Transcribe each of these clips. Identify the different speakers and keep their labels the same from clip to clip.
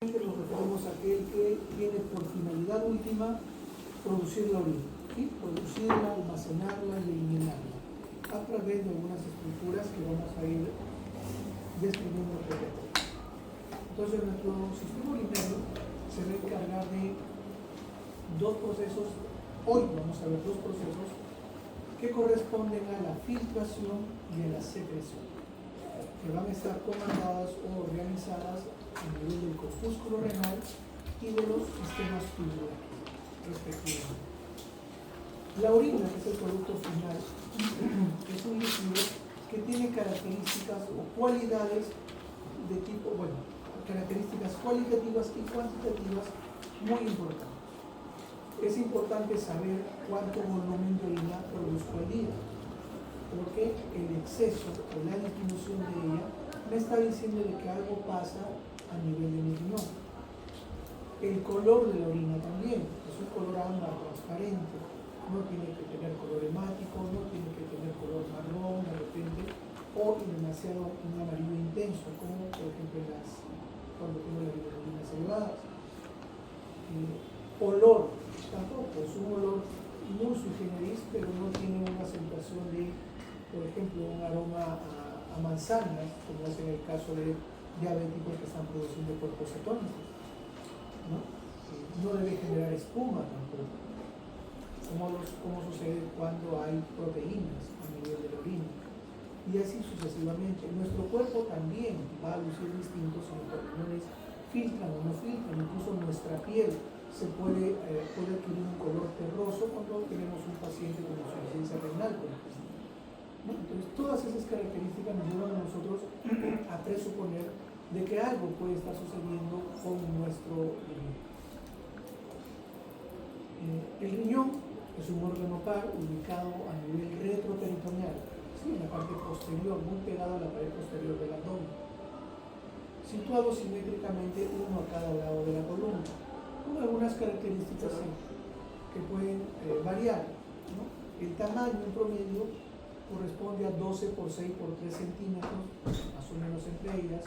Speaker 1: Nos referimos a aquel que tiene por finalidad última producir la orina, ¿sí? Producirla, almacenarla y eliminarla a través de algunas estructuras que vamos a ir describiendo poco a poco. Entonces nuestro sistema urinario se va a encargar de dos procesos. Hoy vamos a ver dos procesos que corresponden a la filtración y a la secreción, que van a estar comandadas o organizadas a nivel del corpúsculo renal y de los sistemas tubulares, respectivamente. La orina, que es el producto final, es un líquido que tiene características o cualidades de tipo, características cualitativas y cuantitativas muy importantes. Es importante saber cuánto volumen de orina produzco al día, porque el exceso o la disminución de ella me está diciendo de que algo pasa a nivel de mi riñón. El color de la orina también es un color ámbar transparente, no tiene que tener color hemático, no tiene que tener color marrón de repente, o demasiado un amarillo intenso, como por ejemplo cuando tengo las bilirrubinas elevadas. Olor tampoco, es un olor muy sui generis, pero no tiene una acentuación de, por ejemplo, un aroma a manzanas, como es en el caso de diabéticos que están produciendo cuerpos cetónicos, ¿no? No debe generar espuma tampoco, como sucede cuando hay proteínas a nivel de la orina, y así sucesivamente. Nuestro cuerpo también va a lucir distinto si nuestros riñones filtran o no filtran. Incluso nuestra piel se puede adquirir un color terroso cuando tenemos un paciente con insuficiencia renal, por ejemplo. Entonces, todas esas características nos llevan a nosotros a presuponer de que algo puede estar sucediendo con nuestro riñón. El riñón es un órgano par ubicado a nivel retroperitoneal, ¿sí? En la parte posterior, muy pegado a la pared posterior del abdomen, situado simétricamente uno a cada lado de la columna, con algunas características que pueden variar, ¿no? El tamaño en promedio corresponde a 12 por 6 por 3 centímetros, más o menos entre ellas.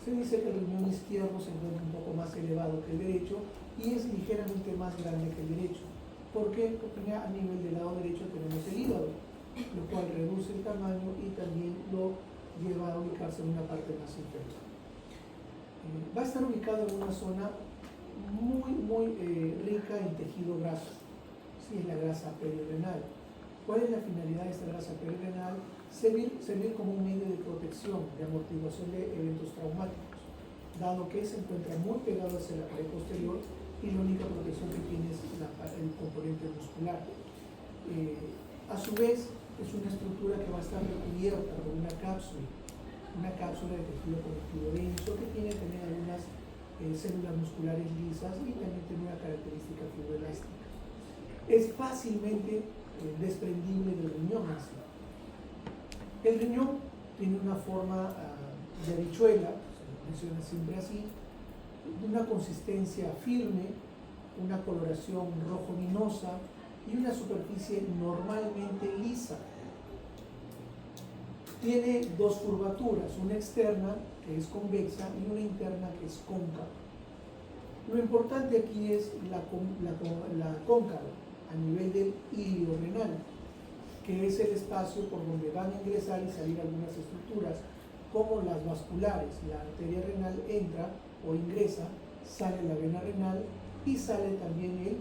Speaker 1: Se dice que el riñón izquierdo se encuentra un poco más elevado que el derecho y es ligeramente más grande que el derecho. ¿Por qué? Porque a nivel del lado derecho tenemos el hígado, lo cual reduce el tamaño y también lo lleva a ubicarse en una parte más inferior. Va a estar ubicado en una zona muy rica en tejido graso, ¿sí? Es la grasa perirenal. ¿Cuál es la finalidad de esta grasa perirenal? Servir como un medio de protección, de amortiguación de eventos traumáticos, dado que se encuentra muy pegado hacia la pared posterior y la única protección que tiene es el componente muscular. A su vez, es una estructura que va a estar recubierta por una cápsula de tejido conectivo denso que tiene también algunas células musculares lisas y también tiene una característica fibroelástica. Es fácilmente desprendible del riñón así. El riñón tiene una forma de habichuela, se menciona siempre así, de una consistencia firme, una coloración rojo-vinosa y una superficie normalmente lisa. Tiene dos curvaturas, una externa que es convexa y una interna que es cóncava. Lo importante aquí es la cóncava a nivel del ilio renal, que es el espacio por donde van a ingresar y salir algunas estructuras, como las vasculares. La arteria renal entra o ingresa, sale la vena renal y sale también el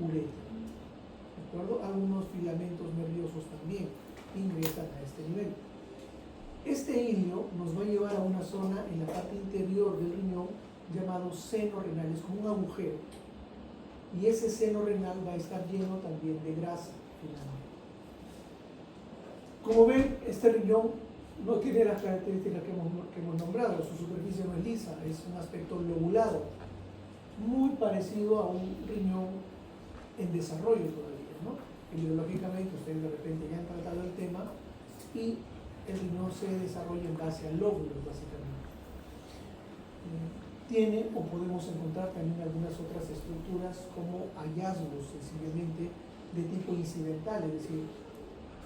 Speaker 1: uréter. ¿De acuerdo? Algunos filamentos nerviosos también ingresan a este nivel. Este ilio nos va a llevar a una zona en la parte interior del riñón llamado seno renal, es como un agujero. Y ese seno renal va a estar lleno también de grasa finalmente. Como ven, este riñón no tiene las características que hemos nombrado, su superficie no es lisa, es un aspecto lobulado, muy parecido a un riñón en desarrollo todavía, ¿no? Biológicamente ustedes de repente ya han tratado el tema y el riñón se desarrolla en base a lóbulos básicamente. Tiene o podemos encontrar también algunas otras estructuras como hallazgos sencillamente de tipo incidental, es decir,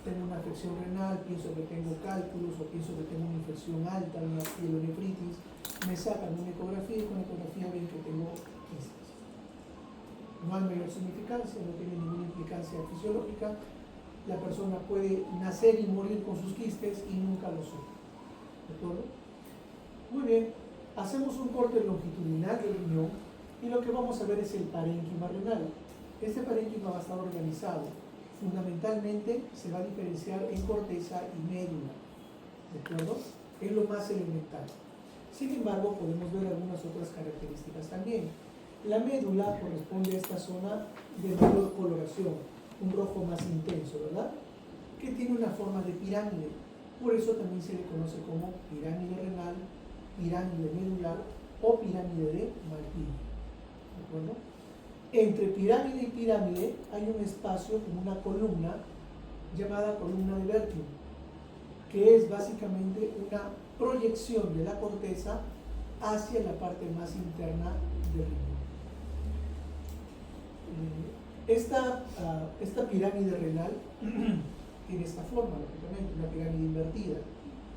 Speaker 1: tengo una afección renal, pienso que tengo cálculos o pienso que tengo una infección alta, una pielonefritis, me sacan una ecografía y con la ecografía ven que no hay mayor significancia, no tiene ninguna implicancia fisiológica. La persona puede nacer y morir con sus quistes y nunca lo supo. ¿De acuerdo? Muy bien, hacemos un corte longitudinal del riñón y lo que vamos a ver es el parénquima renal. Este parénquima va a estar organizado. Fundamentalmente se va a diferenciar en corteza y médula. ¿De acuerdo? Es lo más elemental. Sin embargo, podemos ver algunas otras características también. La médula corresponde a esta zona de mayor coloración, un rojo más intenso, ¿verdad? Que tiene una forma de pirámide. Por eso también se le conoce como pirámide renal, pirámide medular o pirámide de Malpighi. ¿De acuerdo? Entre pirámide y pirámide hay un espacio como una columna llamada columna de Berthium, que es básicamente una proyección de la corteza hacia la parte más interna del riñón. Esta pirámide renal tiene esta forma, lógicamente, una pirámide invertida.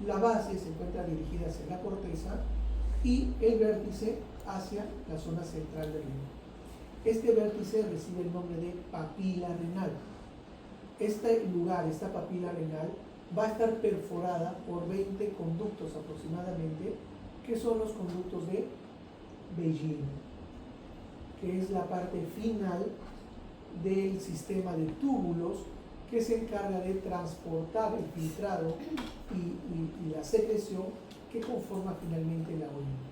Speaker 1: La base se encuentra dirigida hacia la corteza y el vértice hacia la zona central del riñón. Este vértice recibe el nombre de papila renal. Este lugar, esta papila renal, va a estar perforada por 20 conductos aproximadamente, que son los conductos de Beijing, que es la parte final del sistema de túbulos que se encarga de transportar el filtrado y la secreción que conforma finalmente la orina.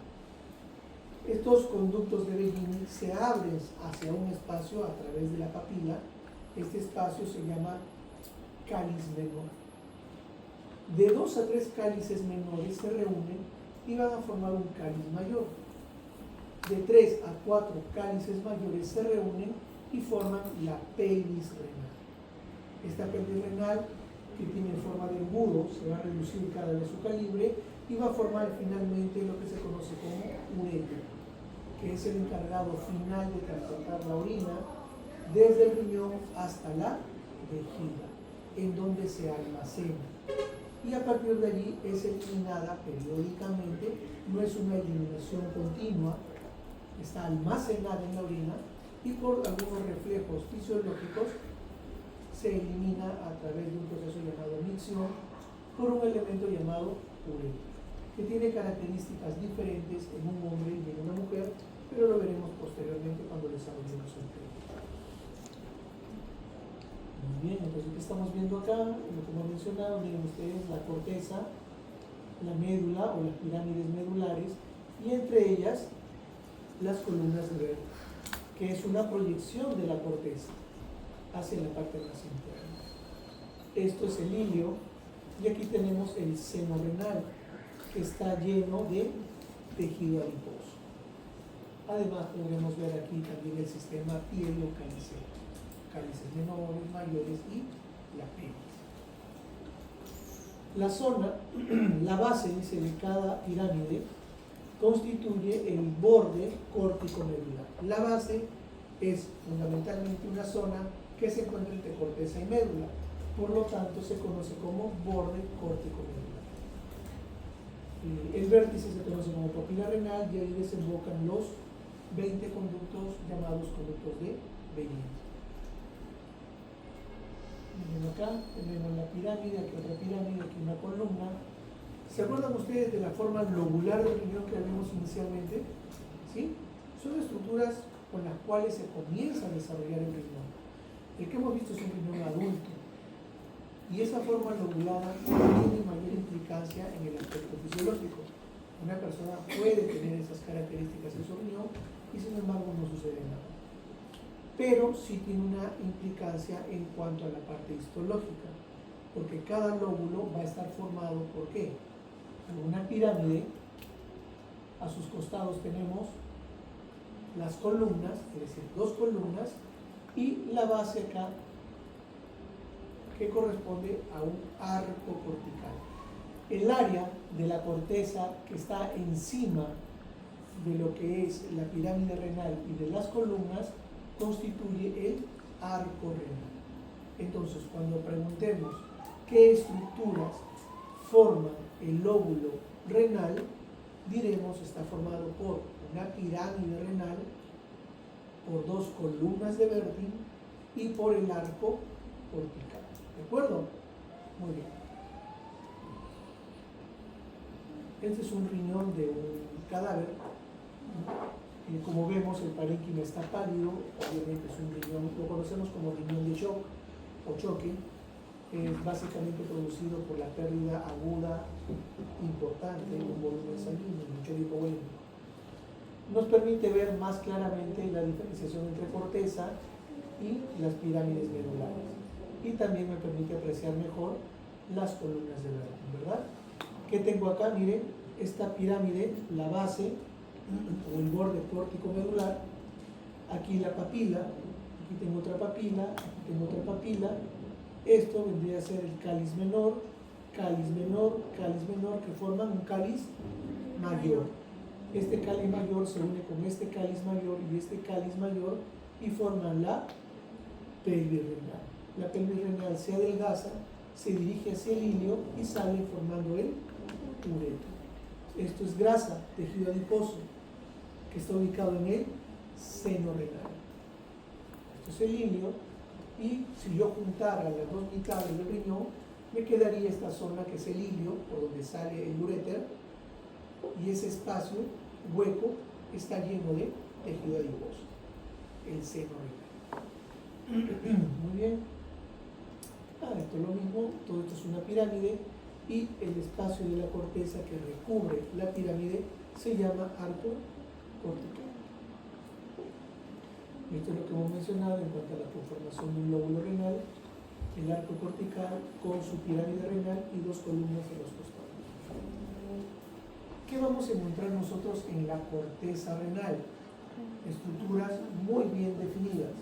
Speaker 1: Estos conductos de Beijing se abren hacia un espacio a través de la papila. Este espacio se llama cáliz menor. De 2 a 3 cálices menores se reúnen y van a formar un cáliz mayor. De 3 a 4 cálices mayores se reúnen y forman la pelvis renal. Esta pelvis renal, que tiene forma de embudo, se va a reducir cada vez su calibre y va a formar finalmente lo que se conoce como ureter, que es el encargado final de transportar la orina desde el riñón hasta la vejiga, en donde se almacena. Y a partir de allí es eliminada periódicamente, no es una eliminación continua, está almacenada en la orina y por algunos reflejos fisiológicos se elimina a través de un proceso llamado micción por un elemento llamado ureter, que tiene características diferentes en un hombre y en una mujer, pero lo veremos posteriormente cuando desarrollemos el tema. Muy bien, entonces ¿qué estamos viendo acá? Lo que hemos mencionado, miren ustedes, la corteza, la médula o las pirámides medulares y entre ellas las columnas de Berthium, que es una proyección de la corteza hacia la parte más interna. Esto es el ilio y aquí tenemos el seno renal, que está lleno de tejido adiposo. Además podremos ver aquí también el sistema pielocalíceo, cálices menores, mayores y la pelvis. La zona, la base, dice, de cada pirámide constituye el borde córtico-medular. La base es fundamentalmente una zona que se encuentra entre corteza y médula, por lo tanto se conoce como borde córtico-medular. El vértice se conoce como papila renal y ahí desembocan los 20 conductos llamados conductos de Beijing. Miren acá, tenemos la pirámide, aquí otra pirámide, aquí una columna. ¿Se acuerdan ustedes de la forma lobular del riñón que vimos inicialmente? ¿Sí? Son estructuras con las cuales se comienza a desarrollar el riñón. El que hemos visto es un riñón adulto. Y esa forma lobulada tiene mayor implicancia en el aspecto fisiológico. Una persona puede tener esas características en su riñón y sin embargo no sucede nada. Pero sí tiene una implicancia en cuanto a la parte histológica, porque cada lóbulo va a estar formado ¿por qué? Por una pirámide, a sus costados tenemos las columnas, es decir, 2 columnas, y la base acá, que corresponde a un arco cortical. El área de la corteza que está encima de lo que es la pirámide renal y de las columnas constituye el arco renal. Entonces, cuando preguntemos qué estructuras forman el lóbulo renal, diremos está formado por una pirámide renal, por dos columnas de Bertin y por el arco cortical. ¿De acuerdo? Muy bien. Este es un riñón de un cadáver. Como vemos, el parénquima está pálido, obviamente es un riñón, lo conocemos como riñón de shock o choque, es básicamente producido por la pérdida aguda importante de un volumen sanguíneo, mucho lipovolémico. Nos permite ver más claramente la diferenciación entre corteza y las pirámides medulares. Y también me permite apreciar mejor las columnas de Bertin, ¿verdad? ¿Qué tengo acá? Miren, esta pirámide, la base o el borde córtico medular, aquí la papila, aquí tengo otra papila, aquí tengo otra papila. Esto vendría a ser el cáliz menor, cáliz menor, cáliz menor, que forman un cáliz mayor. Este cáliz mayor se une con este cáliz mayor y este cáliz mayor y forman la pelvis renal. La pelvis renal se adelgaza, se dirige hacia el ilio y sale formando el ureto. Esto es grasa, tejido adiposo, que está ubicado en el seno renal. Esto es el ilio, y si yo juntara las dos mitades del riñón, me quedaría esta zona que es el ilio, por donde sale el uréter, y ese espacio hueco está lleno de tejido adiposo, el seno renal. Muy bien. Esto es lo mismo, todo esto es una pirámide, y el espacio de la corteza que recubre la pirámide se llama arco cortical. Esto es lo que hemos mencionado en cuanto a la conformación de un lóbulo renal, el arco cortical con su pirámide renal y dos columnas en los costados. ¿Qué vamos a encontrar nosotros en la corteza renal? Estructuras muy bien definidas,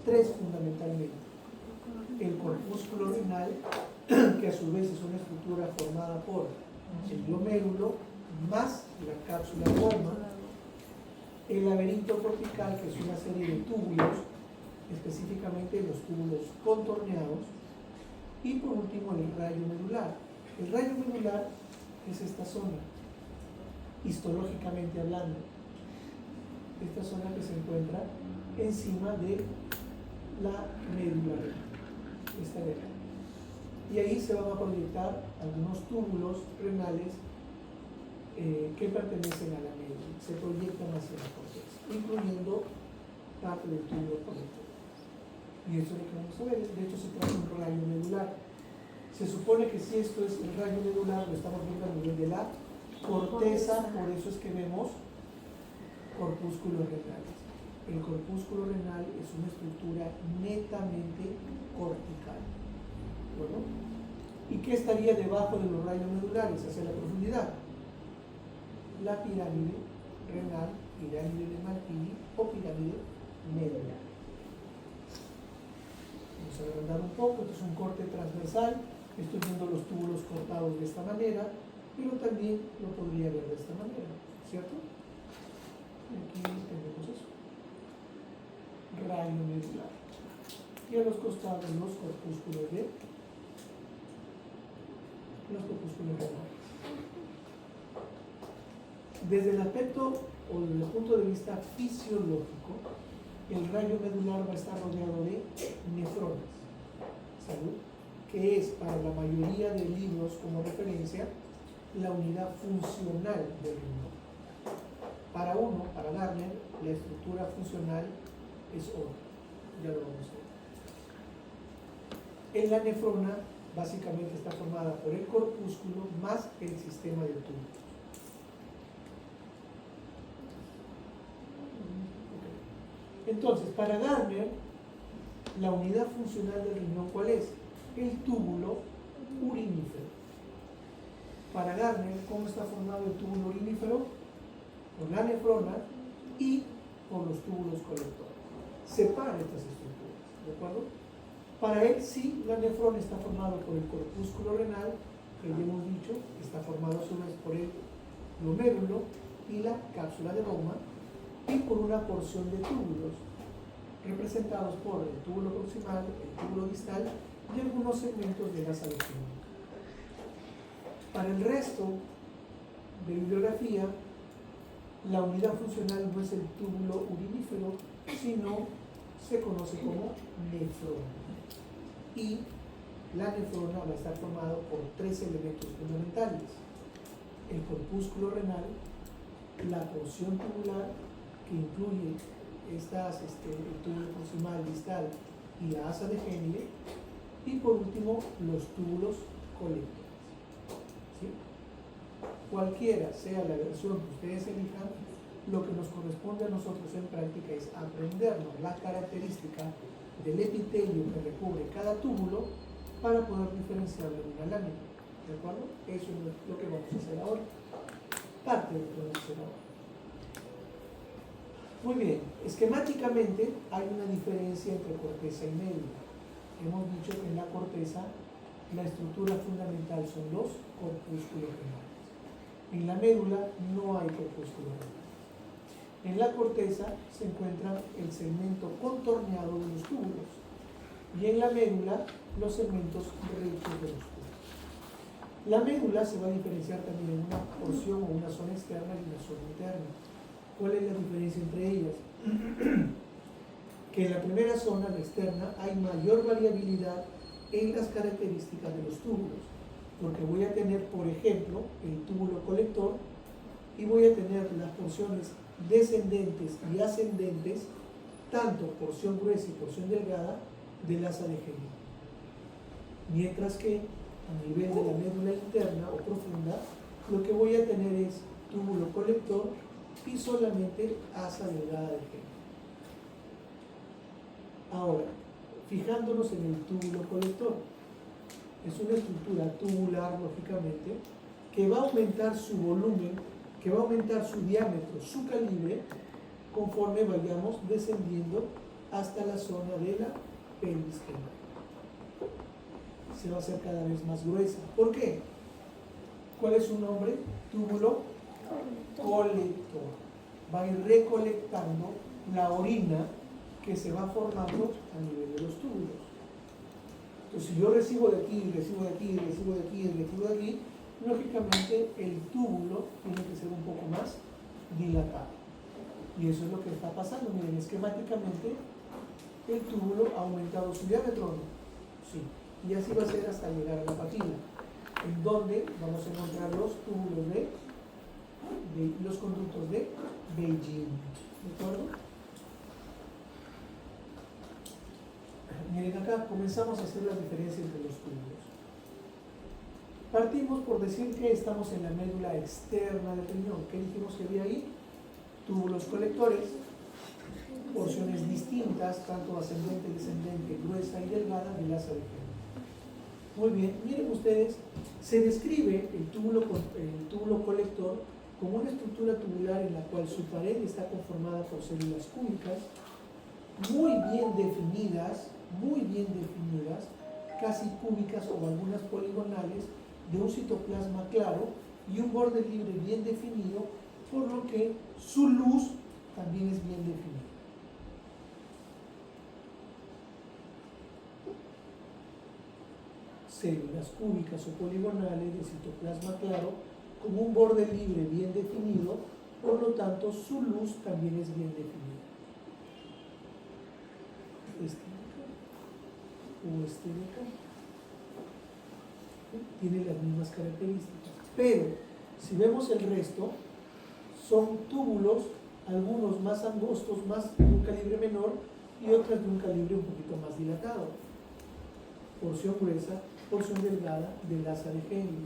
Speaker 1: tres fundamentalmente. El corpúsculo renal, que a su vez es una estructura formada por el glomérulo más la cápsula de Bowman, el laberinto cortical, que es una serie de túbulos, específicamente los túbulos contorneados, y por último el rayo medular. El rayo medular es esta zona, histológicamente hablando, esta zona que se encuentra encima de la médula renal, esta de acá. Y ahí se van a proyectar algunos túbulos renales que pertenecen a la médula, se proyectan hacia la corteza, incluyendo parte del túbulo colector. Y eso es lo que vamos a ver. De hecho, se trata de un rayo medular. Se supone que si esto es el rayo medular, lo estamos viendo a nivel de la corteza, por eso es que vemos corpúsculos renales. El corpúsculo renal es una estructura netamente cortical. Bueno, ¿y qué estaría debajo de los rayos medulares hacia la profundidad? La pirámide renal, pirámide de Martini o pirámide medular. Vamos a agrandar un poco. Esto es un corte transversal. Estoy viendo los túbulos cortados de esta manera, pero también lo podría ver de esta manera, ¿cierto? Aquí tenemos eso, rayo medular, y a los costados los corpúsculos renales. Desde el aspecto o desde el punto de vista fisiológico, el rayo medular va a estar rodeado de nefronas, ¿salud? Que es para la mayoría de libros como referencia la unidad funcional del riñón. Para uno, para Gardner, la estructura funcional es otra. Ya lo vamos a ver. En la nefrona, básicamente está formada por el corpúsculo más el sistema de túbulos. Entonces, para Gardner, la unidad funcional del riñón, ¿cuál es? El túbulo urinífero. Para Gardner, ¿cómo está formado el túbulo urinífero? Por la nefrona y por los túbulos colectores. Separa estas estructuras, ¿de acuerdo? Para él, sí, la nefrona está formado por el corpúsculo renal, que ya hemos dicho, está formado a su vez por el glomérulo y la cápsula de Bowman, y por una porción de túbulos, representados por el túbulo proximal, el túbulo distal y algunos segmentos de la salocemia. Para el resto de bibliografía, la unidad funcional no es el túbulo urinífero, sino se conoce como nefrona. Y la nefrona va a estar formada por tres elementos fundamentales: el corpúsculo renal, la porción tubular, que incluye el túbulo proximal, distal y la asa de Henle, y por último los túbulos colectores. ¿Sí? Cualquiera sea la versión que ustedes elijan, lo que nos corresponde a nosotros en práctica es aprendernos la característica del epitelio que recubre cada túbulo para poder diferenciarlo en una lámina. ¿De acuerdo? Eso es lo que vamos a hacer ahora. Parte de lo que vamos a hacer ahora. Muy bien, esquemáticamente hay una diferencia entre corteza y médula. Hemos dicho que en la corteza la estructura fundamental son los corpúsculos renales. En la médula no hay corpúsculos renales. En la corteza se encuentra el segmento contorneado de los túbulos y en la médula los segmentos rectos de los túbulos. La médula se va a diferenciar también en una porción o una zona externa y una zona interna. ¿Cuál es la diferencia entre ellas? Que en la primera zona, la externa, hay mayor variabilidad en las características de los túbulos, porque voy a tener, por ejemplo, el túbulo colector y voy a tener las porciones descendentes y ascendentes, tanto porción gruesa y porción delgada, del asa de Henle. Mientras que a nivel de la médula interna o profunda, lo que voy a tener es túbulo colector y solamente asa delgada de Henle. Ahora, fijándonos en el túbulo colector, es una estructura tubular, lógicamente, que va a aumentar su volumen, que va a aumentar su diámetro, su calibre, conforme vayamos descendiendo hasta la zona de la pelvis renal. Se va a hacer cada vez más gruesa. ¿Por qué? ¿Cuál es su nombre? Túbulo colector. Va a ir recolectando la orina que se va formando a nivel de los túbulos. Entonces, si yo recibo de aquí, recibo de aquí, recibo de aquí, recibo de aquí, lógicamente el túbulo tiene que ser un poco más dilatado. Y eso es lo que está pasando. Miren, esquemáticamente el túbulo ha aumentado su diámetro, ¿no? Sí. Y así va a ser hasta llegar a la papila, en donde vamos a encontrar los túbulos de los conductos de Beijing. ¿De acuerdo? Miren acá, comenzamos a hacer la diferencia entre los túbulos. Partimos por decir que estamos en la médula externa del riñón. ¿Qué dijimos que había ahí? Túbulos colectores, porciones distintas, tanto ascendente, descendente, gruesa y delgada del asa de Henle. Muy bien, miren ustedes, se describe el túbulo colector como una estructura tubular en la cual su pared está conformada por células cúbicas muy bien definidas, casi cúbicas o algunas poligonales, de un citoplasma claro y un borde libre bien definido, por lo que su luz también es bien definida. Células cúbicas o poligonales de citoplasma claro con un borde libre bien definido, por lo tanto su luz también es bien definida. Este de acá tiene las mismas características, pero si vemos el resto, son túbulos, algunos más angostos, más de un calibre menor, y otras de un calibre un poquito más dilatado. Porción gruesa, porción delgada del asa de Henle.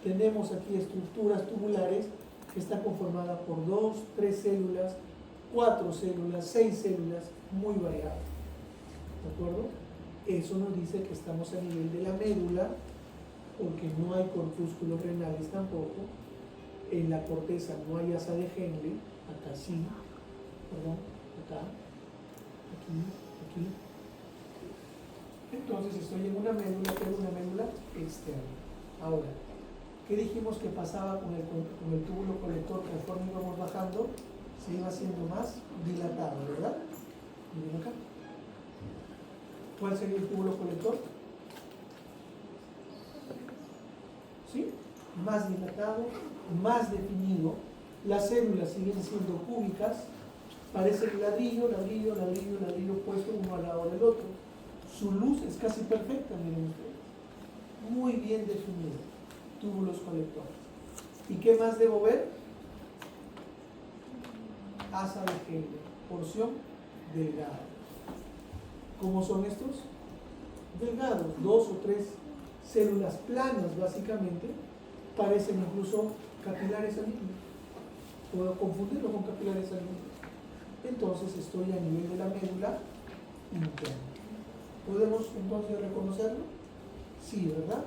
Speaker 1: Tenemos aquí estructuras tubulares que están conformadas por 2, 3 células, 4 células, 6 células, muy variadas. ¿De acuerdo? Eso nos dice que estamos a nivel de la médula, porque no hay corpúsculos renales tampoco. En la corteza no hay asa de Henle, acá sí, perdón, acá, aquí. Entonces estoy en una médula, que es una médula externa. Ahora, ¿qué dijimos que pasaba con el túbulo colector? Conforme íbamos bajando, se iba haciendo más dilatado, ¿verdad? Miren acá. ¿Cuál sería el túbulo colector? ¿Sí? Más dilatado, más definido, Las células siguen siendo cúbicas, parecen ladrillo, ladrillo, ladrillo, ladrillo puesto uno al lado del otro. Su luz es casi perfecta, miren ustedes. Muy bien definido. Túbulos colectores. ¿Y qué más debo ver? Asa de Heyde, porción delgada. ¿Cómo son estos? Delgados, 2 o 3 células planas básicamente, parecen incluso capilares sanguíneos. Puedo confundirlo con capilares sanguíneos. Entonces estoy a nivel de la médula interna. ¿Podemos entonces reconocerlo? Sí, ¿verdad?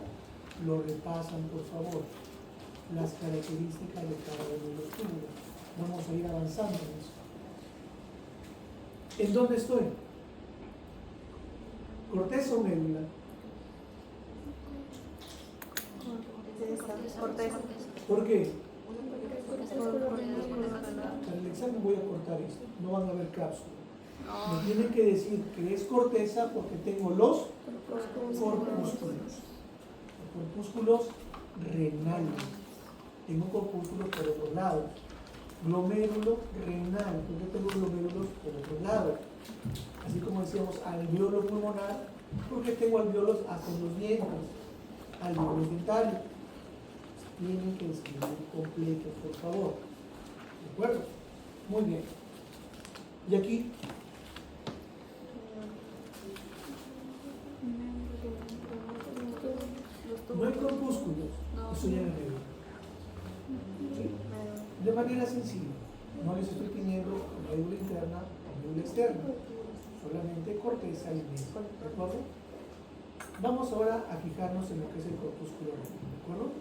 Speaker 1: Lo repasan, por favor, las características de cada uno de los túbulos. Vamos a ir avanzando en eso. ¿En dónde estoy? ¿Corteza o médula?
Speaker 2: Corteza.
Speaker 1: ¿Por qué? Para el examen voy a cortar esto, no van a ver cápsula. Me tienen que decir que es corteza porque tengo los corpúsculos. Los corpúsculos renales. Tengo corpúsculos por otro lado. Glomérulo renal, porque tengo glomérulos por otro lado. Así como decíamos, alveolo pulmonar, porque tengo alveolos hasta los dientes, alveolos dentales. Tienen que escribir completo, por favor. ¿De acuerdo? Muy bien. Y aquí, no hay corpúsculos, eso ya es regla. ¿Sí? De manera sencilla, no les estoy pidiendo médula interna o médula externa, solamente corteza y médula. ¿De acuerdo? Vamos ahora a fijarnos en lo que es el corpúsculo renal. ¿De acuerdo?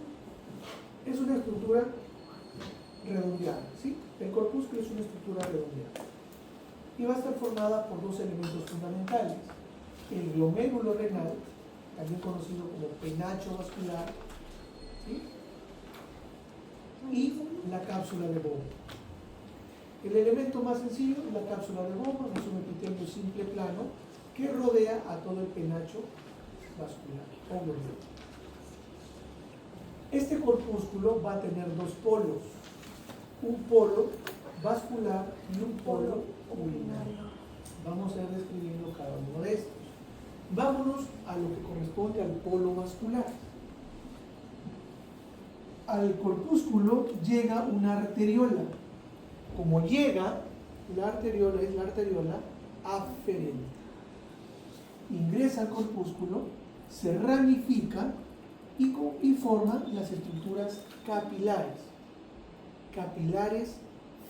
Speaker 1: Es una estructura redondeada, ¿sí? El corpúsculo es una estructura redondeada y va a estar formada por dos elementos fundamentales: el glomérulo renal, también conocido como penacho vascular, ¿sí? Y la cápsula de Bowman. El elemento más sencillo es la cápsula de Bowman, es un epitelio simple plano que rodea a todo el penacho vascular o glomérulo. Este corpúsculo va a tener dos polos, un polo vascular y un polo urinario. Vamos a ir describiendo cada uno de estos. Vámonos a lo que corresponde al polo vascular. Al corpúsculo llega una arteriola. Como llega, la arteriola es la arteriola aferente. Ingresa al corpúsculo, se ramifica y forma las estructuras capilares. Capilares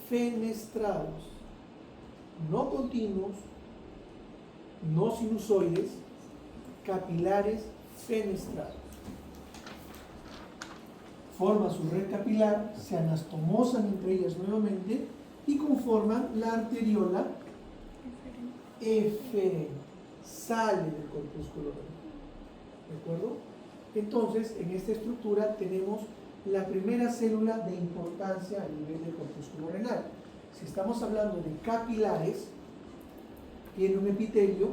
Speaker 1: fenestrados, no continuos, no sinusoides, capilares fenestrados. Forma su red capilar, se anastomosan entre ellas nuevamente y conforman la arteriola eferente. Sale del corpúsculo renal. ¿De acuerdo? Entonces, en esta estructura tenemos la primera célula de importancia a nivel del corpúsculo renal. Si estamos hablando de capilares, tiene un epitelio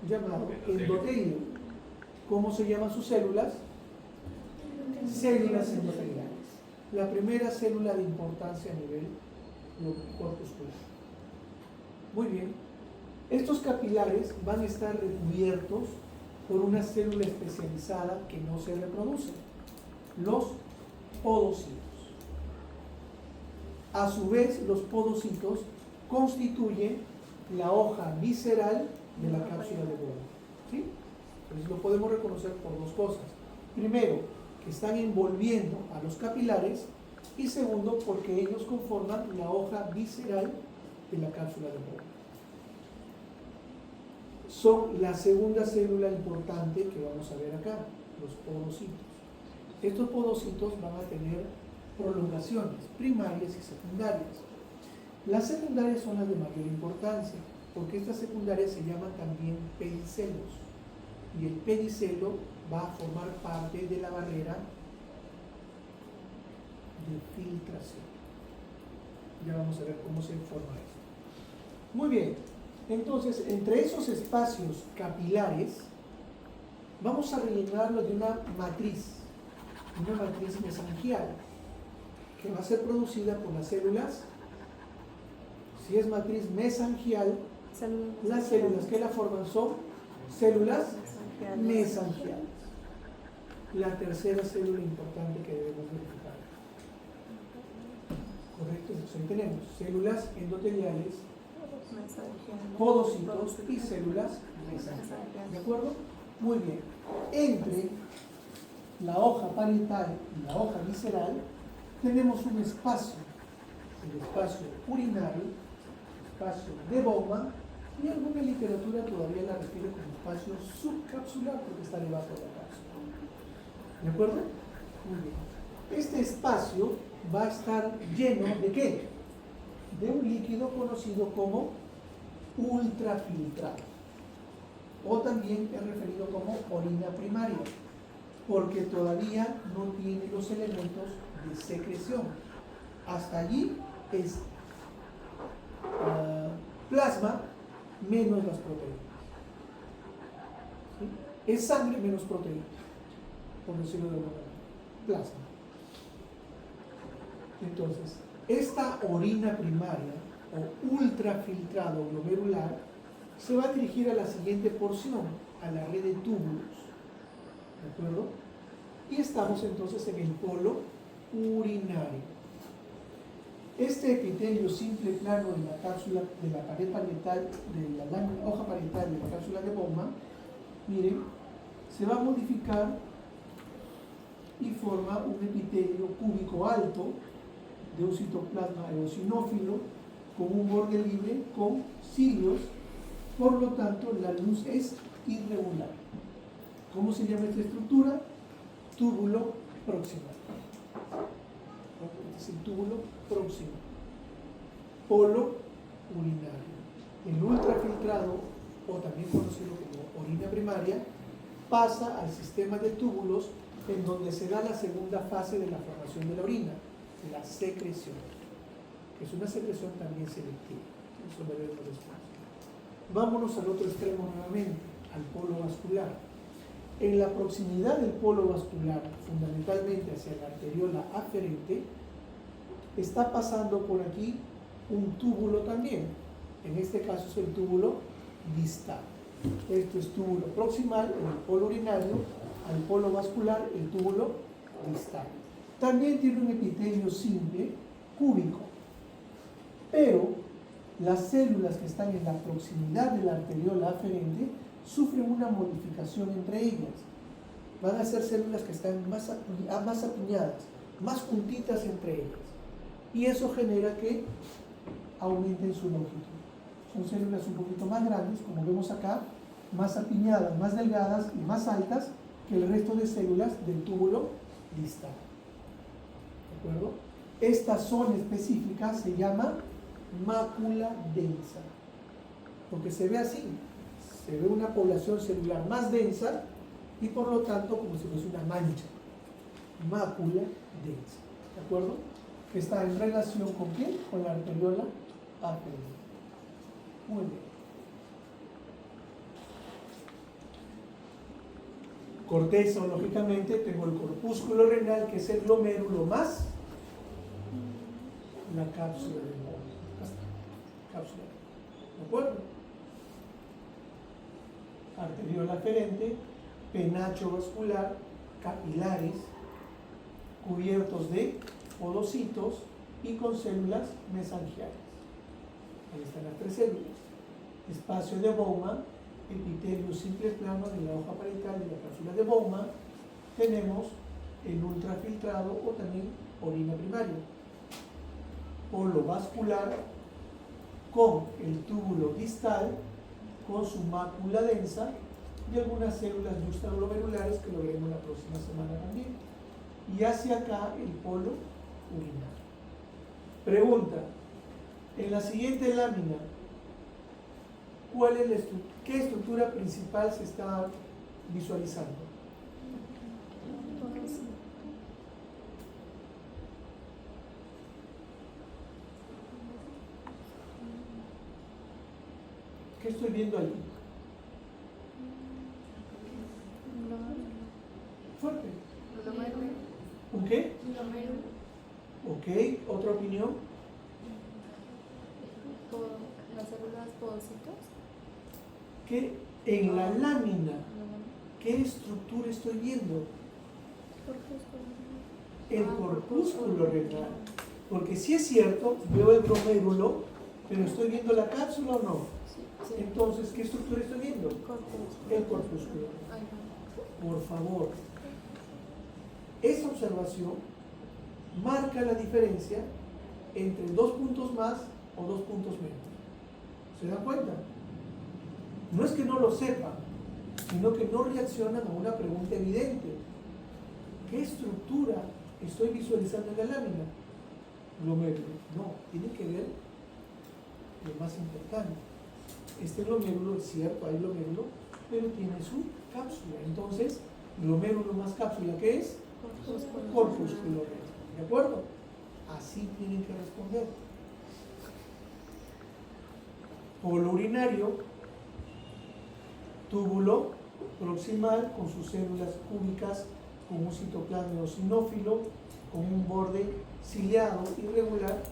Speaker 1: llamado endotelio. ¿Cómo se llaman sus células? Células endoteliales. La primera célula de importancia a nivel corpuscular. Muy bien. Estos capilares van a estar recubiertos por una célula especializada que no se reproduce, los podocitos. A su vez, los podocitos constituyen la hoja visceral de la cápsula de Bowman. ¿Sí? Entonces lo podemos reconocer por dos cosas. Primero, que están envolviendo a los capilares, y segundo, porque ellos conforman la hoja visceral de la cápsula de Bowman. Son la segunda célula importante que vamos a ver acá, los podocitos. Estos podocitos van a tener prolongaciones primarias y secundarias. Las secundarias son las de mayor importancia, porque estas secundarias se llaman también pedicelos, y el pedicelo va a formar parte de la barrera de filtración. Ya vamos a ver cómo se forma esto. Muy bien, entonces entre esos espacios capilares vamos a rellenarlo de una matriz. una matriz mesangial que va a ser producida por las células. Si es matriz mesangial, las células que la forman son células mesangiales. La tercera célula importante que debemos verificar. Correcto, entonces ahí tenemos células endoteliales, podocitos y células mesangiales. ¿De acuerdo? Muy bien. Entre la hoja parietal y la hoja visceral tenemos un espacio, el espacio urinario, espacio de Bowman, y alguna literatura todavía la refiere como espacio subcapsular porque está debajo de la cápsula. ¿De acuerdo? Muy bien. Este espacio va a estar lleno ¿de qué? De un líquido conocido como ultrafiltrado, o también es referido como orina primaria, porque todavía no tiene los elementos de secreción. Hasta allí es plasma menos las proteínas. ¿Sí? Es sangre menos proteínas, por decirlo de alguna manera. Plasma. Entonces, esta orina primaria o ultrafiltrado glomerular se va a dirigir a la siguiente porción, a la red de túbulos. ¿De acuerdo? Y estamos entonces en el polo urinario. Este epitelio simple plano de la cápsula, de la pared parietal, de la hoja parietal de la cápsula de Bowman, miren, se va a modificar y forma un epitelio cúbico alto de un citoplasma eosinófilo con un borde libre con cilios. Por lo tanto, la luz es irregular. ¿Cómo se llama esta estructura? Túbulo proximal. Este es el túbulo proximal. Polo urinario. El ultrafiltrado, o también conocido como orina primaria, pasa al sistema de túbulos en donde se da la segunda fase de la formación de la orina, la secreción, que es una secreción también selectiva. Eso lo veremos después. Vámonos al otro extremo nuevamente, al polo vascular. En la proximidad del polo vascular, fundamentalmente hacia la arteriola aferente, está pasando por aquí un túbulo también. En este caso es el túbulo distal. Esto es túbulo proximal en el polo urinario, al polo vascular el túbulo distal. También tiene un epitelio simple cúbico, pero las células que están en la proximidad de la arteriola aferente sufren una modificación entre ellas. Van a ser células que están más apiñadas, más juntitas entre ellas. Y eso genera que aumenten su longitud. Son células un poquito más grandes, como vemos acá, más apiñadas, más delgadas y más altas que el resto de células del túbulo distal. ¿De acuerdo? Esta zona específica se llama mácula densa, porque se ve así, se ve una población celular más densa y por lo tanto como si fuese una mancha, mácula densa, ¿de acuerdo? Que está en relación con ¿qué? Con la arteriola aferente. Muy bien. Corteza, lógicamente, tengo el corpúsculo renal, que es el glomérulo más la cápsula del borde. Cápsula. ¿De acuerdo? Arteriola aferente, penacho vascular, capilares, cubiertos de podocitos y con células mesangiales. Ahí están las tres células. Espacio de Bowman, epitelio simple plano de la hoja parietal de la cápsula de Bowman. Tenemos el ultrafiltrado o también orina primaria. Polo vascular con el túbulo distal, con su mácula densa y algunas células juxtaglomerulares que lo veremos la próxima semana también. Y hacia acá el polo urinario. Pregunta, en la siguiente lámina, ¿qué estructura principal se está visualizando? ¿Qué estoy viendo allí? Fuerte. opinión?
Speaker 2: Las células podocitos.
Speaker 1: Que en la lámina, ¿qué estructura estoy viendo? El corpúsculo renal. Porque si es cierto, veo el glomérulo, pero ¿estoy viendo la cápsula o no?
Speaker 2: Sí.
Speaker 1: Entonces, ¿qué estructura estoy viendo? El corpúsculo. Por favor, esta observación marca la diferencia entre 2 puntos más o 2 puntos menos. ¿Se dan cuenta? No es que no lo sepan, sino que no reaccionan a una pregunta evidente. ¿Qué estructura estoy visualizando en la lámina? Glomérulo. No, tiene que ver lo más importante. Este glomérulo es cierto, hay glomérulo, pero tiene su cápsula. Entonces, glomérulo más cápsula, ¿qué es? Corpúsculo renal. ¿De acuerdo? Así tienen que responder. Polo urinario, túbulo proximal con sus células cúbicas, con un citoplasma eosinófilo, con un borde ciliado irregular,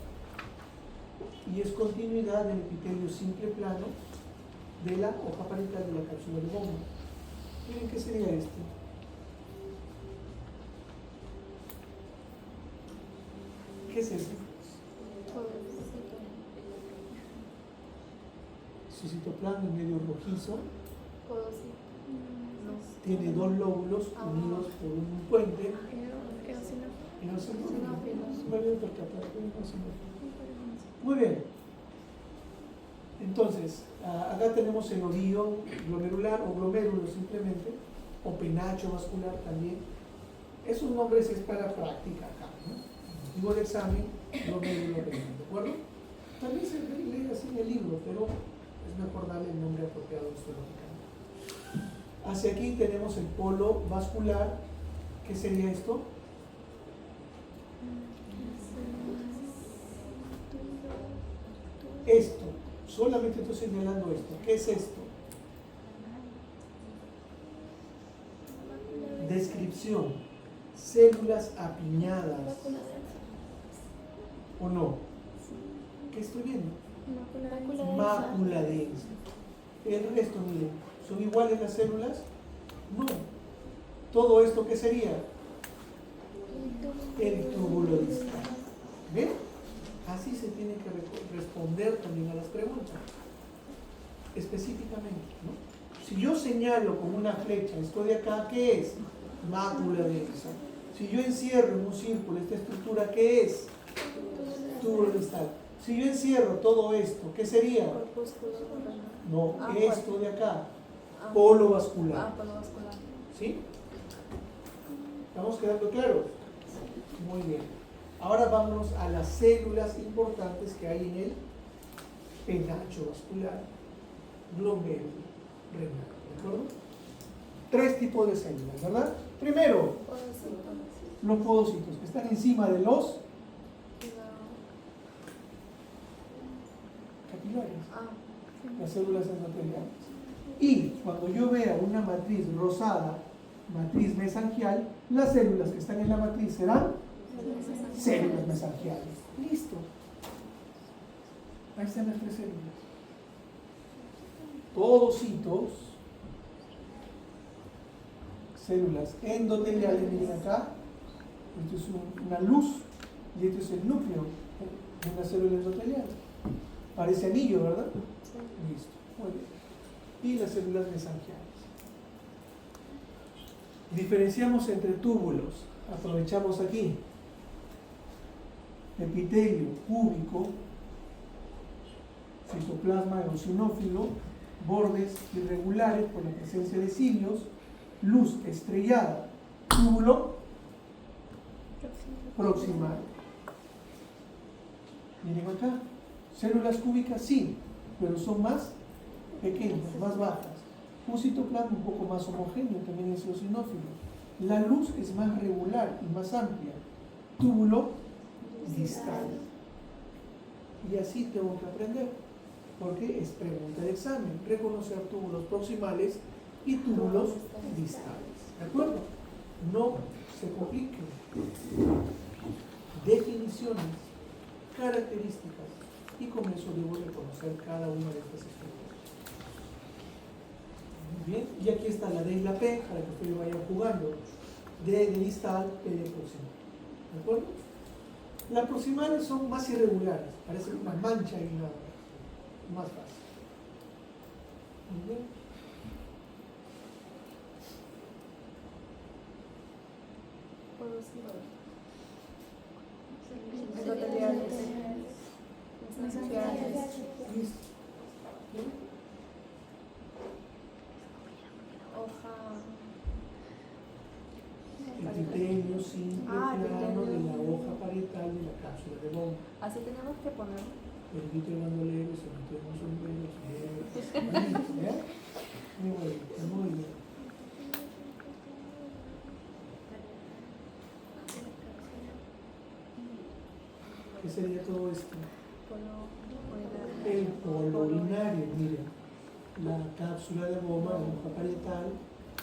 Speaker 1: y es continuidad del epitelio simple plano de la hoja parietal de la cápsula de Bowman. Miren qué sería este. ¿Qué es eso? Su citoplasma medio rojizo, tiene 2 lóbulos unidos por un puente. Muy bien. Entonces, acá tenemos el ovillo glomerular o glomérulo simplemente, o penacho vascular también. Esos nombres es para práctica acá, ¿no? Digo el examen, glomérulo renal, ¿de acuerdo? También se lee así en el libro, pero es mejor darle el nombre apropiado histológicamente. Hacia aquí tenemos el polo vascular. ¿Qué sería esto? Esto, solamente estoy señalando esto. ¿Qué es esto? Descripción: células apiñadas. ¿O no? ¿Qué estoy viendo? Mácula densa. El resto, miren, ¿son iguales las células? No. ¿Todo esto qué sería? El túbulo distal. ¿Ven? Así se tiene que responder también a las preguntas. Específicamente, ¿no? Si yo señalo con una flecha esto de acá, ¿qué es? Mácula densa. Si yo encierro en un círculo esta estructura, ¿qué es? Túbulo distal. Si yo encierro todo esto, ¿qué sería? No, esto de acá. Polo vascular.
Speaker 2: Polo vascular.
Speaker 1: ¿Sí? ¿Estamos quedando claros? Muy bien. Ahora vamos a las células importantes que hay en el penacho vascular, glomérulo renal. ¿De acuerdo? 3 tipos de células, ¿verdad? Primero, los podocitos, que están encima de los capilares, las células endoteliales. Y cuando yo vea una matriz rosada, matriz mesangial, las células que están en la matriz serán células mesangiales. Listo. Ahí están las 3 células. Podocitos, células endoteliales, miren acá. Esto es una luz y este es el núcleo de una célula endotelial. Parece anillo, ¿verdad? Sí. Listo. Muy bien. Y las células mesangiales. Diferenciamos entre túbulos. Aprovechamos aquí. Epitelio cúbico, citoplasma eosinófilo, bordes irregulares por la presencia de cilios, luz estrellada, túbulo proximal. Miren acá, células cúbicas sí, pero son más pequeñas, más bajas. Un citoplasma un poco más homogéneo, también es eosinófilo. La luz es más regular y más amplia. Túbulo distal. Y así tengo que aprender, porque es pregunta de examen, reconocer túbulos proximales y túbulos distales. ¿De acuerdo? No se compliquen. Definiciones. características y con eso debo reconocer cada una de estas estructuras. Muy bien, y aquí está la D y la P para que ustedes vayan jugando. D de distal, P de proximal. ¿De acuerdo? Las proximales son más irregulares, parecen una mancha y nada más fácil. Muy bien. Listo. ¿Bien? Epitelio simple plano de la hoja parietal de la cápsula de Bowman.
Speaker 2: Así tenemos que ponerlo.
Speaker 1: El vitro bandolero se metió en un sombrero. ¿Ya? Muy bonito, muy bien. ¿Qué sería todo esto? El polo urinario, miren. La cápsula de Bowman, la hoja parietal,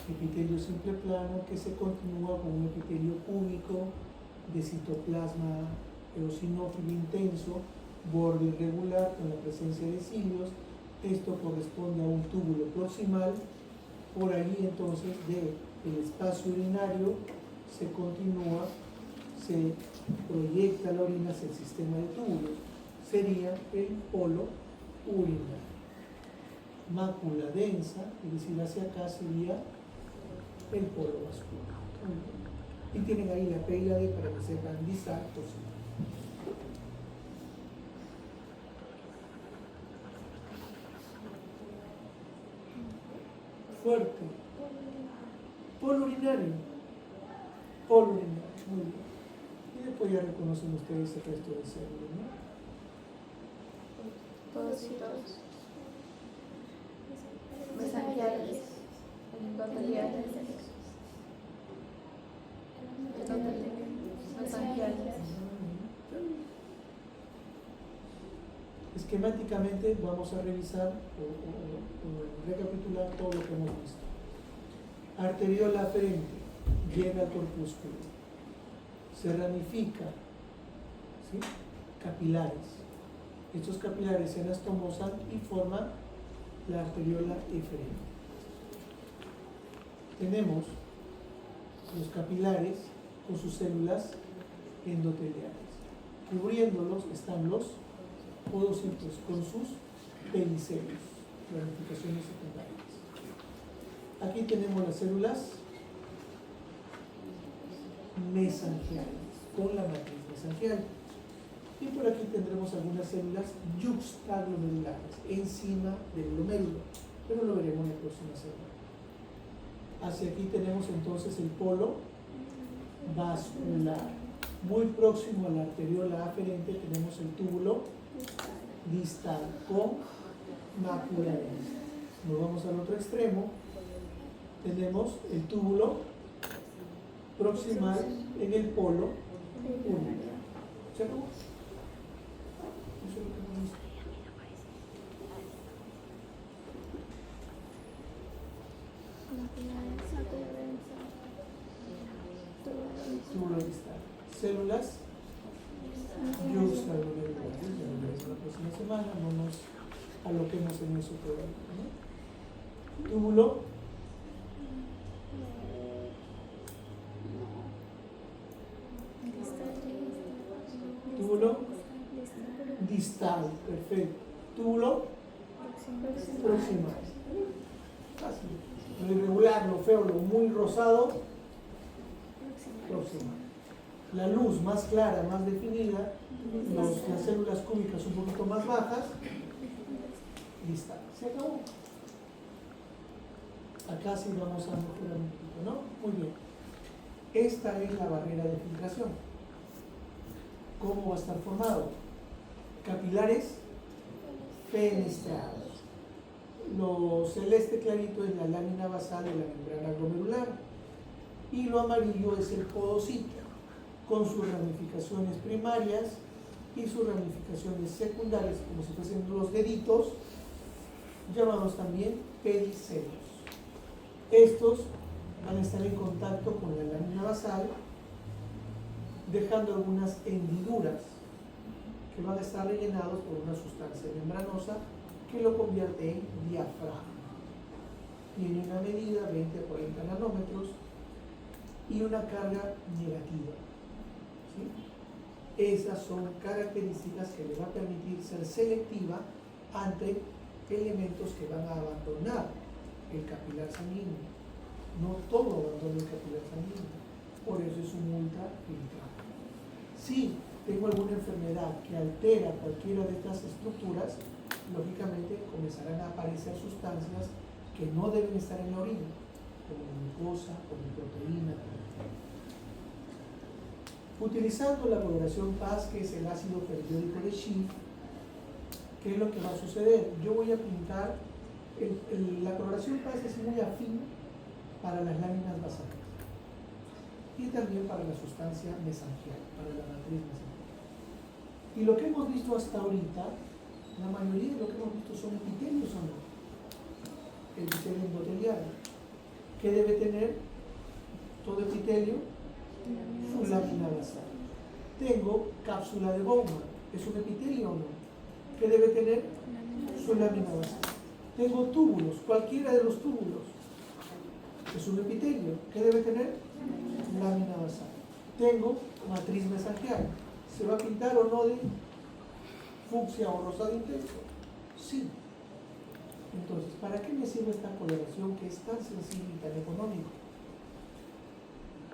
Speaker 1: epitelio simple plano que se continúa con un epitelio cúbico de citoplasma eosinófilo intenso, borde irregular con la presencia de cilios. Esto corresponde a un túbulo proximal. Por allí entonces del espacio urinario se continúa, se proyecta la orina hacia el sistema de túbulos. Sería el polo urinario. Mácula densa, es decir, hacia acá sería el polo vascular. Y tienen ahí la P y la D para que sepan distal proximal. Fuerte. Polo urinario. Polo urinario. Muy bien. Y después ya reconocen ustedes el resto del célula, ¿no?
Speaker 2: Todos. Mesangiales. Endoteliales. Mesangiales.
Speaker 1: Esquemáticamente vamos a revisar o recapitular todo lo que hemos visto. Arteriola aferente llega al corpúsculo, se ramifica, ¿sí? Capilares. Estos capilares se anastomosan y forman la arteriola eferente. Tenemos los capilares con sus células endoteliales. Cubriéndolos están los podocitos con sus pelicelios, ramificaciones secundarias. Aquí tenemos las células mesangiales, con la matriz mesangial. Y por aquí tendremos algunas células yuxtaglomerulares, encima del glomérulo, pero lo veremos en la próxima semana. Hacia aquí tenemos entonces el polo vascular. Muy próximo a la arteriola aferente tenemos el túbulo distal con mácula densa. Nos vamos al otro extremo. Tenemos el túbulo proximal en el polo urinario. ¿Se acabó? Eso es lo que hemos visto. Túbulo distal. Células yuxtaglomerulares. Ya lo veremos la próxima semana. No nos aloquemos en eso todavía, ¿no? Túbulo distal, perfecto. Túbulo proximal. Fácil. Lo irregular, lo feo, lo muy rosado, proximal. La luz más clara, más definida, las células cúbicas un poquito más bajas, distal. Se acabó. Acá sí vamos a mejorar un poquito, ¿no? Muy bien. Esta es la barrera de filtración. ¿Cómo va a estar formado? Capilares fenestrados. Lo celeste clarito es la lámina basal de la membrana glomerular y lo amarillo es el podocito con sus ramificaciones primarias y sus ramificaciones secundarias, como si fuesen los deditos, llamados también pedicelios. Estos van a estar en contacto con la lámina basal, dejando algunas hendiduras que van a estar rellenados por una sustancia membranosa que lo convierte en diafragma. Tiene una medida 20 a 40 nanómetros y una carga negativa. ¿Sí? Esas son características que le va a permitir ser selectiva ante elementos que van a abandonar el capilar sanguíneo. No todo abandona el capilar sanguíneo, por eso es un ultrafiltrado. Si tengo alguna enfermedad que altera cualquiera de estas estructuras, lógicamente comenzarán a aparecer sustancias que no deben estar en la orina, como glucosa, como proteína. Utilizando la coloración PAS, que es el ácido periódico de Schiff, ¿qué es lo que va a suceder? Yo voy a pintar, la coloración PAS es muy afín para las láminas basales y también para la sustancia mesangial, para la matriz mesangial. Y lo que hemos visto hasta ahorita, la mayoría de lo que hemos visto son epitelios o no. Epitelio endotelial. ¿Qué debe tener todo epitelio? Su lámina basal. Tengo cápsula de Bowman. ¿Es un epitelio o no? ¿Qué debe tener? Su lámina basal. Tengo túbulos, cualquiera de los túbulos. Es un epitelio. ¿Qué debe tener? Lámina basal. Tengo matriz mesangial. ¿Se va a pintar o no de fucsia o rosado intenso? Sí. Entonces, ¿para qué me sirve esta coloración que es tan sencillo y tan económico?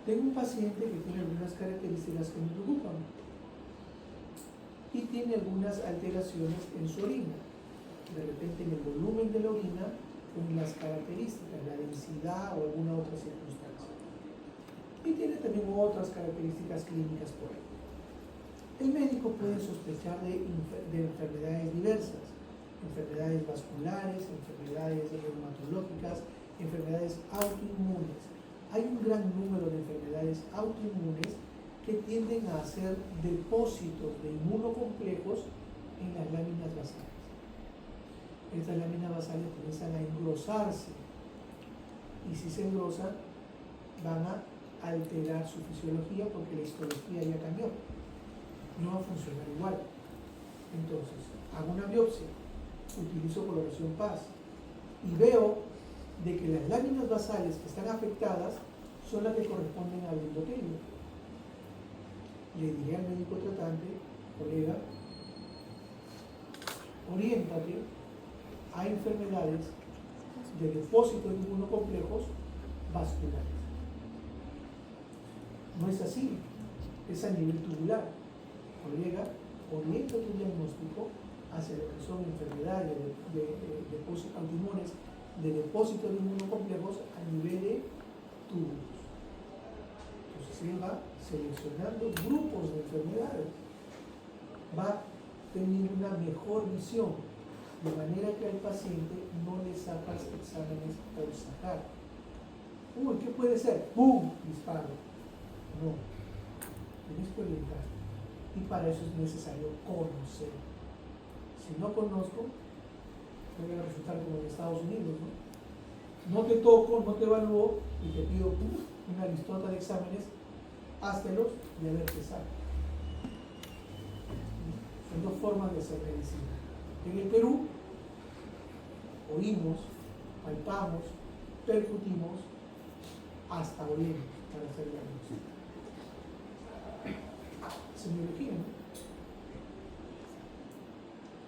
Speaker 1: Tengo un paciente que tiene algunas características que me preocupan y tiene algunas alteraciones en su orina. De repente en el volumen de la orina, con las características, la densidad o alguna otra circunstancia. Y tiene también otras características clínicas por ahí. El médico puede sospechar de enfermedades diversas, enfermedades vasculares, enfermedades reumatológicas, enfermedades autoinmunes. Hay un gran número de enfermedades autoinmunes que tienden a hacer depósitos de inmunocomplejos en las láminas basales. Estas láminas basales comienzan a engrosarse y si se engrosan van a alterar su fisiología porque la histología ya cambió. No va a funcionar igual. Entonces, hago una biopsia, utilizo coloración PAS y veo de que las láminas basales que están afectadas son las que corresponden al endotelio. Le diré al médico tratante, colega, oriéntate a enfermedades de depósito de inmunocomplejos vasculares. No es así, es a nivel tubular. Colega, orienta tu diagnóstico hacia lo que son enfermedades de depósitos autoinmunes de depósito de inmunocomplejos a nivel de túbulos. Entonces él va seleccionando grupos de enfermedades, va teniendo una mejor visión, de manera que al paciente no le sacas exámenes por sacar. Uy, ¿qué puede ser? ¡Pum! Disparo. No, tienes que orientar. Y para eso es necesario conocer. Si no conozco, voy a resultar como en Estados Unidos, ¿no? No te toco, no te evalúo y te pido una listota de exámenes, háztelos y a ver qué sale. Son dos formas de hacer medicina. En el Perú, oímos, palpamos, percutimos, hasta olemos para hacer la música. Semiología, ¿no?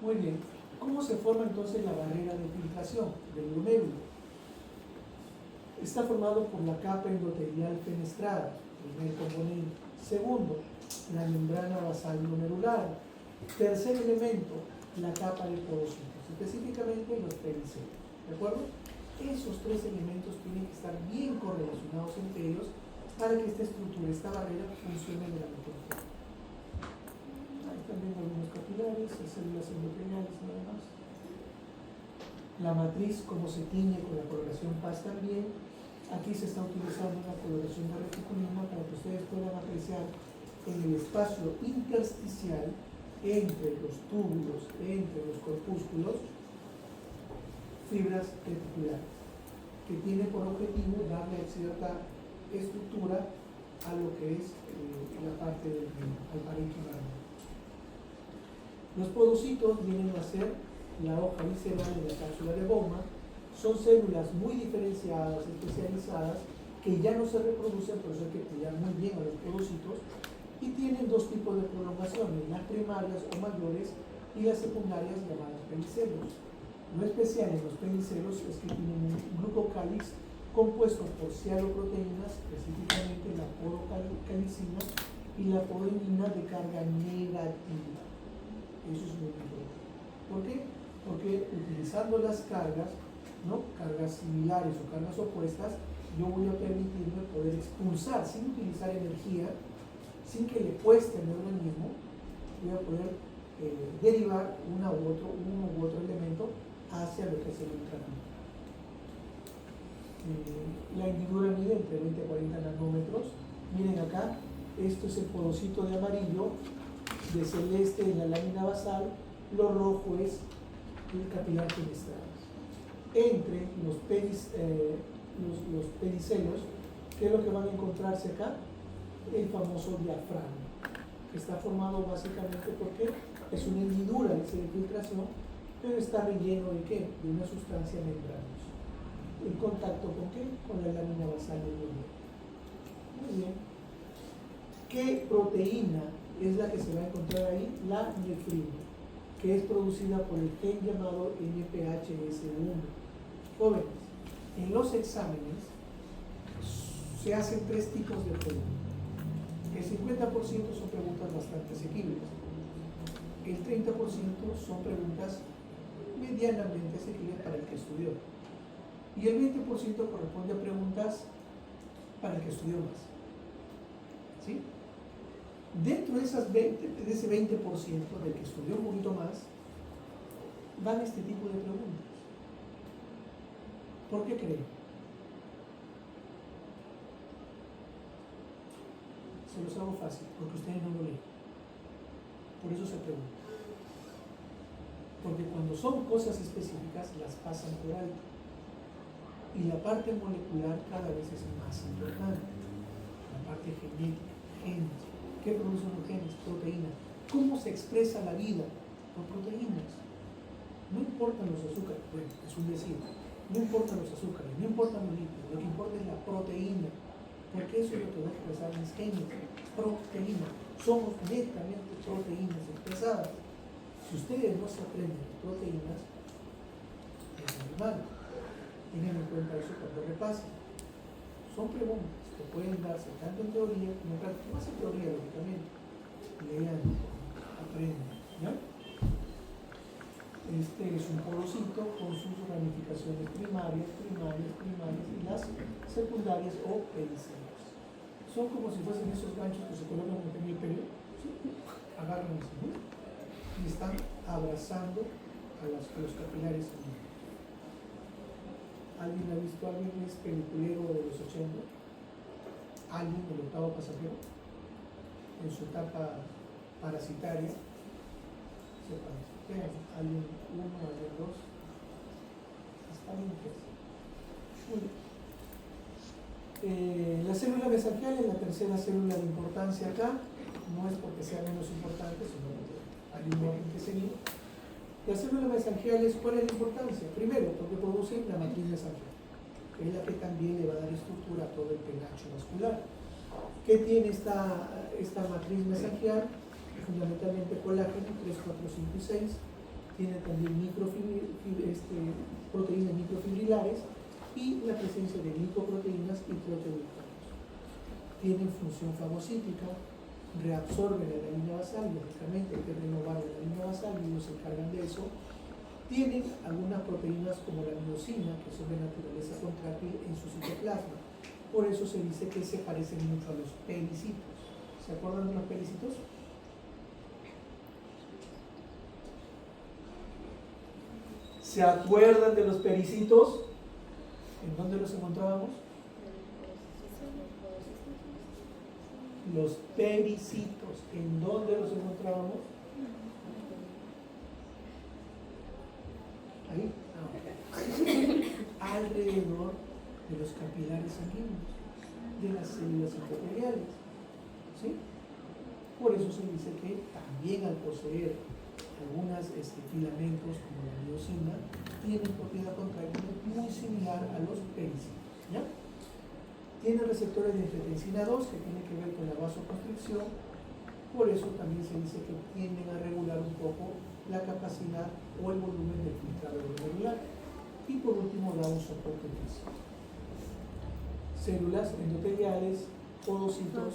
Speaker 1: Muy bien. ¿Cómo se forma entonces la barrera de filtración del glomérulo? Está formado por la capa endotelial fenestrada, primer componente. Segundo, la membrana basal glomerular. Tercer elemento, la capa de porocitos, específicamente los pericelios. ¿De acuerdo? Esos tres elementos tienen que estar bien correlacionados entre ellos para que esta estructura, esta barrera, funcione de la mejor forma. Ahí están viendo algunos capilares, las células endoteliales nada más. La matriz, como se tiñe con la coloración PAS también. Aquí se está utilizando una coloración de reticulina para que ustedes puedan apreciar en el espacio intersticial entre los túbulos, entre los corpúsculos, fibras reticulares, que tiene por objetivo darle cierta estructura a lo que es la parte del al parénquima. Los podocitos vienen a ser la hoja visceral de la cápsula de Bowman. Son células muy diferenciadas, especializadas, que ya no se reproducen, por eso hay que cuidar muy bien a los podocitos, y tienen dos tipos de prolongaciones, las primarias o mayores y las secundarias llamadas pedicelos. Lo especial en los pedicelos es que tienen un glucocáliz compuesto por cianoproteínas, específicamente la porocalicina y la podenina de carga negativa. Eso es muy importante. ¿Por qué? Porque utilizando las cargas, ¿no? Cargas similares o cargas opuestas, yo voy a permitirme poder expulsar sin utilizar energía, sin que le cueste al organismo, voy a poder derivar uno u otro elemento hacia lo que es el ultrasonido. La hendidura mide entre 20 a 40 nanómetros. Miren acá, esto es el podocito de amarillo, de celeste en la lámina basal, lo rojo es el capilar fenestrado. Entre los pedicelos, ¿qué es lo que van a encontrarse acá? El famoso diafragma, que está formado básicamente porque es una hendidura de infiltración, pero está relleno de ¿qué? De una sustancia membranosa. ¿En contacto con qué? Con la lámina basal del huevo. Muy bien. ¿Qué proteína es la que se va a encontrar ahí? La nefrina, que es producida por el gen llamado NPHS1. Jóvenes, en los exámenes se hacen tres tipos de preguntas. El 50% son preguntas bastante asequibles. El 30% son preguntas medianamente asequibles para el que estudió. Y el 20% corresponde a preguntas para el que estudió más. ¿Sí? Dentro de ese 20% del que estudió un poquito más, van este tipo de preguntas. ¿Por qué creen? Se los hago fácil, porque ustedes no lo leen. Por eso se preguntan. Porque cuando son cosas específicas, las pasan por alto. Y la parte molecular cada vez es más importante. La parte genética, genes. ¿Qué producen los genes? Proteínas. ¿Cómo se expresa la vida? Por proteínas. No importan los azúcares, bueno, es un decir. No importan los azúcares, no importan los lípidos, lo que importa es la proteína. Porque eso es lo que va a expresar mis genes. Proteína. Somos netamente proteínas expresadas. Si ustedes no se aprenden proteínas, es normal. Tengan en cuenta eso cuando repasen. Son preguntas que pueden darse tanto en teoría como en práctica. Más en teoría, lógicamente. Lean, aprendan. ¿Ya? Este es un porocito con sus ramificaciones primarias y las secundarias o pedicelos. Son como si fuesen esos ganchos que se colocan en el pelo. ¿Sí? Agarran así, ¿no? Y están abrazando a los capilares sanguíneos. ¿Alguien ha visto? ¿Alguien es peliculero de los 80? ¿Alguien del octavo pasajero? En su etapa parasitaria. Vean, alguien 1, alguien 2. Está bien, pues. La célula mesangial es la tercera célula de importancia acá. No es porque sea menos importante, sino porque hay un orden que seguir. La célula mesangial es, ¿cuál es la importancia? Primero, porque produce la matriz mesangial, que es la que también le va a dar estructura a todo el penacho vascular. ¿Qué tiene esta matriz mesangial? Fundamentalmente colágeno 3, 4, 5 y 6. Tiene también proteínas microfibrilares y la presencia de glicoproteínas y proteoglicanos. Tienen función fagocítica, reabsorben la línea basal, lógicamente hay que renovar la línea basal y ellos se encargan de eso. Tienen algunas proteínas como la miosina, que son de naturaleza contráctil en su citoplasma. Por eso se dice que se parecen mucho a los pelicitos. ¿Se acuerdan de los pelicitos? ¿Se acuerdan de los pericitos? ¿En dónde los encontrábamos? Los pericitos. ¿En dónde los encontrábamos? Ahí. Alrededor de los capilares sanguíneos, de las células epiteliales. ¿Sí? Por eso se dice que también al poseer algunos filamentos como la miosina tienen propiedad contractil muy similar a los pericitos, ¿ya? Tienen receptores de angiotensina 2 que tienen que ver con la vasoconstricción, por eso también se dice que tienden a regular un poco la capacidad o el volumen del filtrado glomerular. Y por último da un soporte físico. Células endoteliales, podocitos,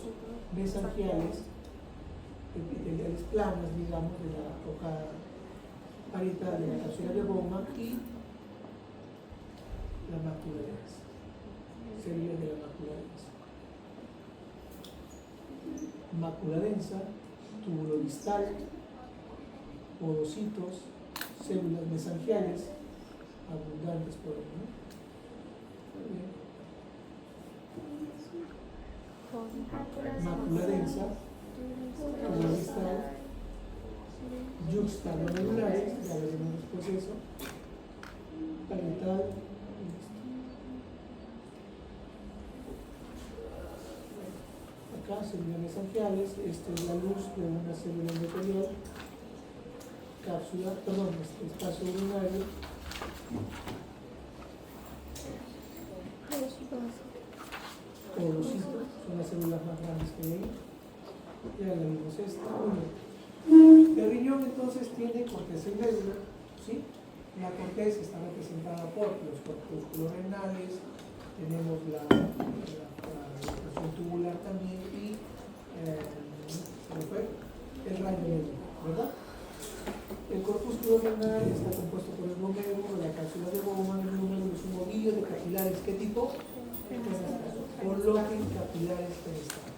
Speaker 1: mesangiales, epiteliales planas, digamos, de la hoja parietal de la cápsula de Bowman y la mácula densa. Células de la mácula densa. Mácula densa, túbulo distal, podocitos, células mesangiales, abundantes por ahí, ¿no? Muy bien. Mácula densa, túbulo distal, yuxtaglomerulares, ya veremos después eso, parietal, y listo. Acá células mesangiales, esta es la luz de una célula endotelial, cápsula, perdón, espacio urinario, podocitos, son las células más grandes que hay, ya la vimos esta, muy bien. El riñón entonces tiene corteza y médula, ¿sí? La corteza está representada por los corpúsculos renales, tenemos la presión tubular también y el rayo medular, ¿verdad? El corpúsculo renal está compuesto por el glomérulo, la cápsula de Bowman. El glomérulo es un ovillo de capilares, ¿qué tipo? Coloquen capilares fenestrales.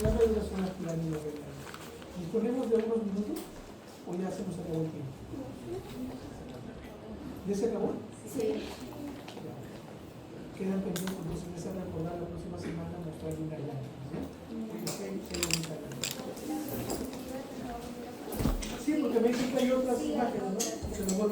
Speaker 1: Las médulas son las pirámides renales. ¿Disponemos de algunos minutos o ya se nos acabó el tiempo? ¿Ya se acabó?
Speaker 2: Sí.
Speaker 1: Ya. Quedan pendientes, entonces les a recordar la próxima semana mostrar una lámpara, ¿sí? Porque sí hay una lámpara. Sí, porque me dicen que hay otras imágenes, ¿no?